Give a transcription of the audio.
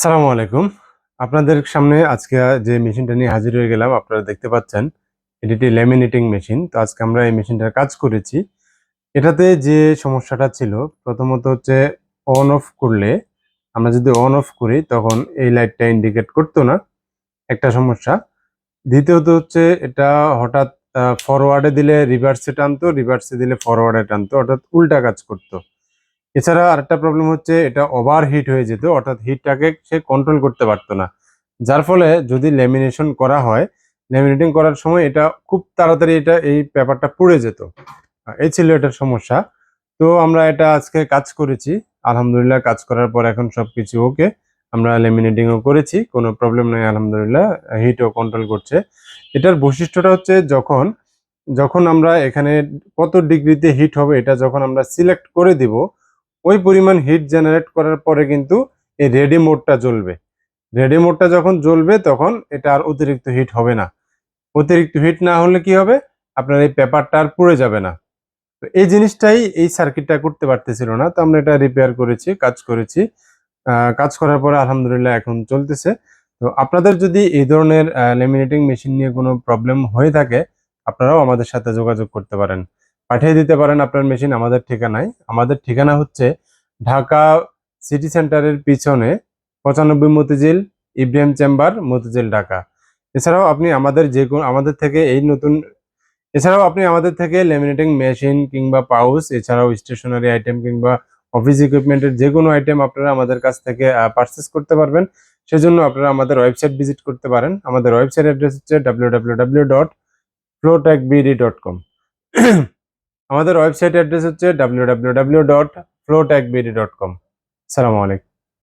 সালামু আলাইকুম। আপনাদের সামনে আজকে যে মেশিনটা নিয়ে হাজির হয়ে গেলাম, আপনারা দেখতে পাচ্ছেন এটি একটি ল্যামিনেটিং মেশিন। তো আজকে আমরা এই মেশিনটার কাজ করেছি। এটাতে যে সমস্যাটা ছিল, প্রথমত হচ্ছে অন অফ করলে, আমরা যদি অন অফ করি তখন এই লাইটটা ইন্ডিকেট করতো না, একটা সমস্যা। দ্বিতীয়ত হচ্ছে এটা হঠাৎ ফরওয়ার্ডে দিলে রিভার্সে টানতো, রিভার্সে দিলে ফরওয়ার্ডে টানতো, অর্থাৎ উল্টা কাজ করতো। এছাড়া আরেকটা প্রবলেম হচ্ছে এটা ওভার হিট হয়ে যেত, অর্থাৎ হিটটাকে সে কন্ট্রোল করতে পারতো না। যার ফলে যদি ল্যামিনেশন করা হয়, ল্যামিনেটিং করার সময় এটা খুব তাড়াতাড়ি এই পেপারটা পুড়ে যেত। এই ছিল এটার সমস্যা। তো আমরা এটা আজকে কাজ করেছি। আলহামদুলিল্লাহ, কাজ করার পর এখন সবকিছু ওকে। আমরা ল্যামিনেটিংও করেছি, কোনো প্রবলেম নেই আলহামদুলিল্লাহ। হিটও কন্ট্রোল করছে। এটার বৈশিষ্ট্যটা হচ্ছে যখন যখন আমরা এখানে কত ডিগ্রিতে হিট হবে এটা যখন আমরা সিলেক্ট করে দিব, ওই পরিমাণ হিট জেনারেট করার পরে কিন্তু এই রেডি মোডটা জ্বলবে। রেডি মোডটা যখন জ্বলবে তখন এটা আর অতিরিক্ত হিট হবে না। অতিরিক্ত হিট না হলে কি হবে, আপনার এই পেপারটা আর পুড়ে যাবে না। তো এই জিনিসটাই এই সার্কিটটা করতে পারতেছিল না। তো আমরা এটা রিপেয়ার করেছি, কাজ করেছি। কাজ করার পরে আলহামদুলিল্লাহ এখন চলতেছে। তো আপনাদের যদি এই ধরনের ল্যামিনেটিং মেশিন নিয়ে কোনো প্রবলেম হয়ে থাকে, আপনারাও আমাদের সাথে যোগাযোগ করতে পারেন। পাঠিয়ে দিতে পারেন আপনার মেশিন আমাদের ঠিকানায়। আমাদের ঠিকানা হচ্ছে ঢাকা সিটি সেন্টারের পিছনে 95 মতিঝিল, ইব্রাহিম চেম্বার, মতিঝিল, ঢাকা। এছাড়াও আপনি আমাদের যে কোনো আমাদের থেকে এই নতুন এছাড়াও আপনি আমাদের থেকে ল্যামিনেটিং মেশিন কিংবা পাউচ, এছাড়াও স্টেশনারি আইটেম কিংবা অফিস ইকুইপমেন্টের যে কোনো আইটেম আপনারা আমাদের কাছ থেকে পারচেস করতে পারবেন। সেজন্য আপনারা আমাদের ওয়েবসাইট ভিজিট করতে পারেন। আমাদের ওয়েবসাইট অ্যাড্রেস হচ্ছে www.flowtechbd.com। আমাদের ওয়েবসাইট অ্যাড্রেস হচ্ছে www.flowtechbd.com। আসসালামু আলাইকুম।